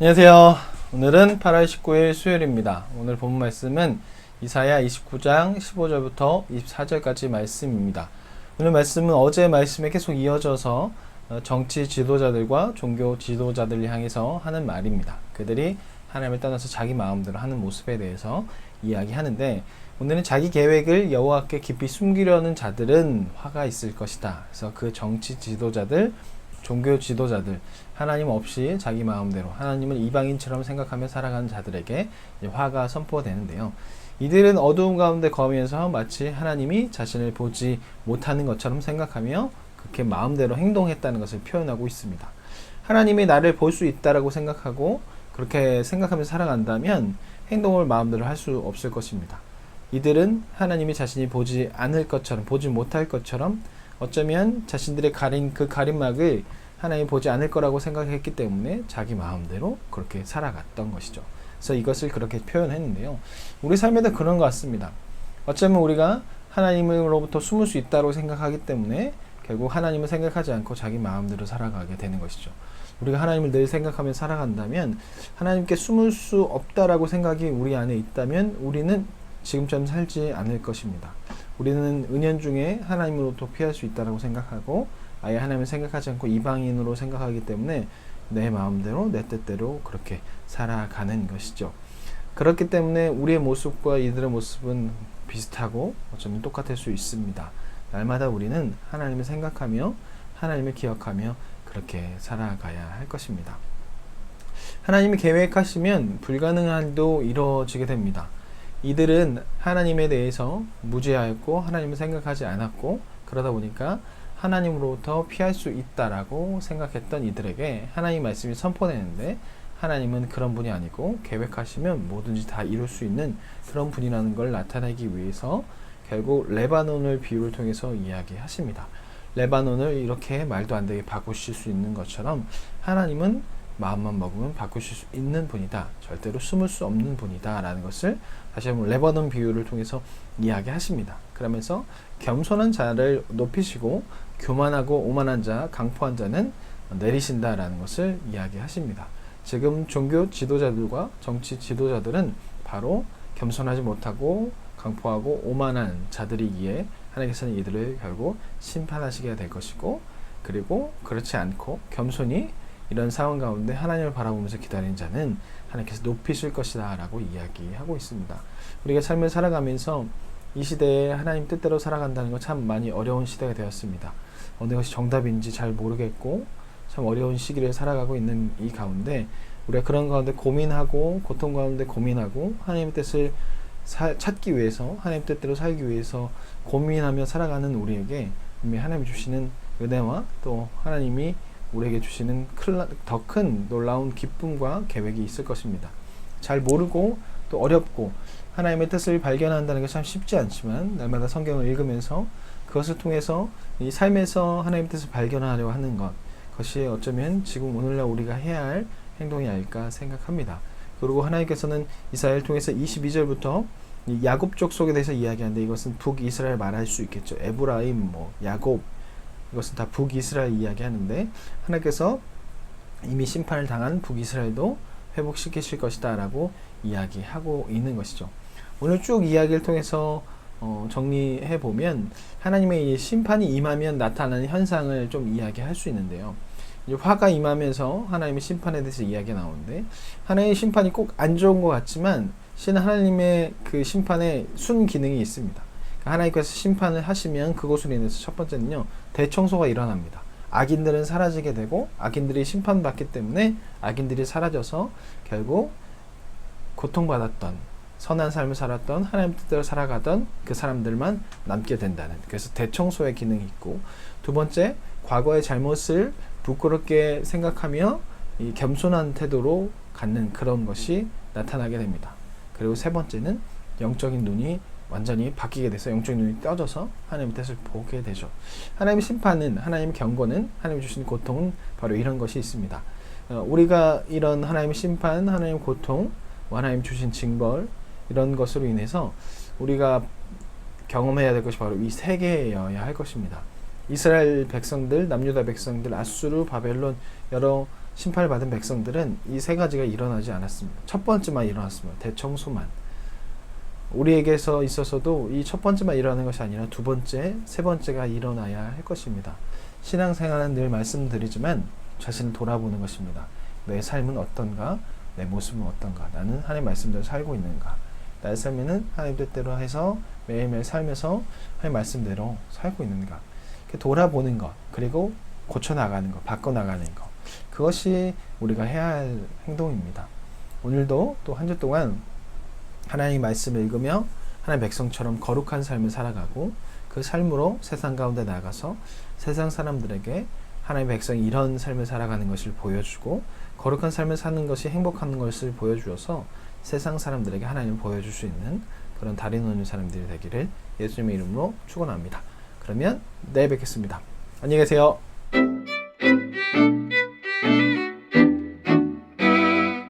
안녕하세요. 오늘은 8월 19일 수요일입니다. 오늘 본 말씀은 이사야 29장 15절부터 24절까지 말씀입니다. 오늘 말씀은 어제 말씀에 계속 이어져서 정치 지도자들과 종교 지도자들을 향해서 하는 말입니다. 그들이 하나님을 떠나서 자기 마음대로 하는 모습에 대해서 이야기하는데, 오늘은 자기 계획을 여호와께 깊이 숨기려는 자들은 화가 있을 것이다. 그래서 그 정치 지도자들, 종교 지도자들, 하나님 없이 자기 마음대로 하나님을 이방인처럼 생각하며 살아가는 자들에게 화가 선포되는데요. 이들은 어두운 가운데 거하면서 마치 하나님이 자신을 보지 못하는 것처럼 생각하며 그렇게 마음대로 행동했다는 것을 표현하고 있습니다. 하나님이 나를 볼 수 있다라고 생각하고 그렇게 생각하면서 살아간다면 행동을 마음대로 할 수 없을 것입니다. 이들은 하나님이 자신이 보지 않을 것처럼, 보지 못할 것처럼, 어쩌면 자신들의 가린 그 가림막을 하나님이 보지 않을 거라고 생각했기 때문에 자기 마음대로 그렇게 살아갔던 것이죠. 그래서 이것을 그렇게 표현했는데요. 우리 삶에도 그런 것 같습니다. 어쩌면 우리가 하나님으로부터 숨을 수 있다고 생각하기 때문에 결국 하나님을 생각하지 않고 자기 마음대로 살아가게 되는 것이죠. 우리가 하나님을 늘 생각하며 살아간다면, 하나님께 숨을 수 없다라고 생각이 우리 안에 있다면 우리는 지금처럼 살지 않을 것입니다. 우리는 은연중에 하나님으로부터 피할 수 있다고 생각하고 아예 하나님을 생각하지 않고 이방인으로 생각하기 때문에 내 마음대로 내 뜻대로 그렇게 살아가는 것이죠. 그렇기 때문에 우리의 모습과 이들의 모습은 비슷하고 어쩌면 똑같을 수 있습니다. 날마다 우리는 하나님을 생각하며 하나님을 기억하며 그렇게 살아가야 할 것입니다. 하나님이 계획하시면 불가능한 일도 이루어지게 됩니다. 이들은 하나님에 대해서 무지하였고 하나님을 생각하지 않았고, 그러다 보니까 하나님으로부터 피할 수 있다라고 생각했던 이들에게 하나님 말씀이 선포되는데, 하나님은 그런 분이 아니고 계획하시면 뭐든지 다 이룰 수 있는 그런 분이라는 걸 나타내기 위해서 결국 레바논을 비유를 통해서 이야기하십니다. 레바논을 이렇게 말도 안 되게 바꾸실 수 있는 것처럼 하나님은 마음만 먹으면 바꾸실 수 있는 분이다. 절대로 숨을 수 없는 분이다. 라는 것을 다시 한번 레바논 비유를 통해서 이야기하십니다. 그러면서 겸손한 자를 높이시고 교만하고 오만한 자, 강포한 자는 내리신다라는 것을 이야기하십니다. 지금 종교 지도자들과 정치 지도자들은 바로 겸손하지 못하고 강포하고 오만한 자들이기에 하나님께서는 이들을 결국 심판하시게 될 것이고, 그리고 그렇지 않고 겸손히 이런 상황 가운데 하나님을 바라보면서 기다리는 자는 하나님께서 높이실 것이다 라고 이야기하고 있습니다. 우리가 삶을 살아가면서 이 시대에 하나님 뜻대로 살아간다는 건 참 많이 어려운 시대가 되었습니다. 어느 것이 정답인지 잘 모르겠고 참 어려운 시기를 살아가고 있는 이 가운데, 우리가 그런 가운데 고민하고 고통 가운데 고민하고 하나님의 뜻을 찾기 위해서, 하나님 뜻대로 살기 위해서 고민하며 살아가는 우리에게 하나님이 주시는 은혜와 또 하나님이 우리에게 주시는 더 큰 놀라운 기쁨과 계획이 있을 것입니다. 잘 모르고 또 어렵고 하나님의 뜻을 발견한다는 게 참 쉽지 않지만, 날마다 성경을 읽으면서 그것을 통해서 이 삶에서 하나님의 뜻을 발견하려고 하는 것, 그것이 어쩌면 지금 오늘날 우리가 해야 할 행동이 아닐까 생각합니다. 그리고 하나님께서는 이사야를 통해서 22절부터 야곱족 속에 대해서 이야기하는데, 이것은 북이스라엘 말할 수 있겠죠. 에브라임, 야곱, 이것은 다 북이스라엘 이야기하는데, 하나님께서 이미 심판을 당한 북이스라엘도 회복시키실 것이다 라고 이야기하고 있는 것이죠. 오늘 쭉 이야기를 통해서 정리해 보면 하나님의 심판이 임하면 나타나는 현상을 좀 이야기할 수 있는데요. 이제 화가 임하면서 하나님의 심판에 대해서 이야기가 나오는데, 하나님의 심판이 꼭 안 좋은 것 같지만 하나님의 그 심판에 순기능이 있습니다. 하나님께서 심판을 하시면 그것으로 인해서 첫 번째는요, 대청소가 일어납니다. 악인들은 사라지게 되고, 악인들이 심판받기 때문에 악인들이 사라져서 결국 고통받았던, 선한 삶을 살았던, 하나님 뜻대로 살아가던 그 사람들만 남게 된다는, 그래서 대청소의 기능이 있고, 두 번째, 과거의 잘못을 부끄럽게 생각하며 이 겸손한 태도로 갖는 그런 것이 나타나게 됩니다. 그리고 세 번째는 영적인 눈이 완전히 바뀌게 돼서 영적인 눈이 떠져서 하나님의 뜻을 보게 되죠. 하나님의 심판은, 하나님의 경고는, 하나님이 주신 고통은 바로 이런 것이 있습니다. 우리가 이런 하나님의 심판, 하나님의 고통, 하나님 주신 징벌, 이런 것으로 인해서 우리가 경험해야 될 것이 바로 이 세 개여야 할 것입니다. 이스라엘 백성들, 남유다 백성들, 아수르, 바벨론, 여러 심판을 받은 백성들은 이 세 가지가 일어나지 않았습니다. 첫 번째만 일어났습니다. 대청소만. 우리에게서 있어서도 이 첫 번째만 일어나는 것이 아니라 두 번째, 세 번째가 일어나야 할 것입니다. 신앙생활은 늘 말씀드리지만 자신을 돌아보는 것입니다. 내 삶은 어떤가? 내 모습은 어떤가? 나는 하나님의 말씀대로 살고 있는가? 나의 삶에는 하나님 뜻대로 해서 매일매일 삶에서 하나님 말씀대로 살고 있는가? 돌아보는 것, 그리고 고쳐나가는 것, 바꿔나가는 것, 그것이 우리가 해야 할 행동입니다. 오늘도 또 한 주 동안 하나님의 말씀을 읽으며 하나님의 백성처럼 거룩한 삶을 살아가고 그 삶으로 세상 가운데 나가서 세상 사람들에게 하나님의 백성이 이런 삶을 살아가는 것을 보여주고 거룩한 삶을 사는 것이 행복한 것을 보여주어서 세상 사람들에게 하나님을 보여줄 수 있는 그런 다리 놓는 사람들이 되기를 예수님의 이름으로 축원합니다. 그러면 내일 뵙겠습니다. 안녕히 계세요.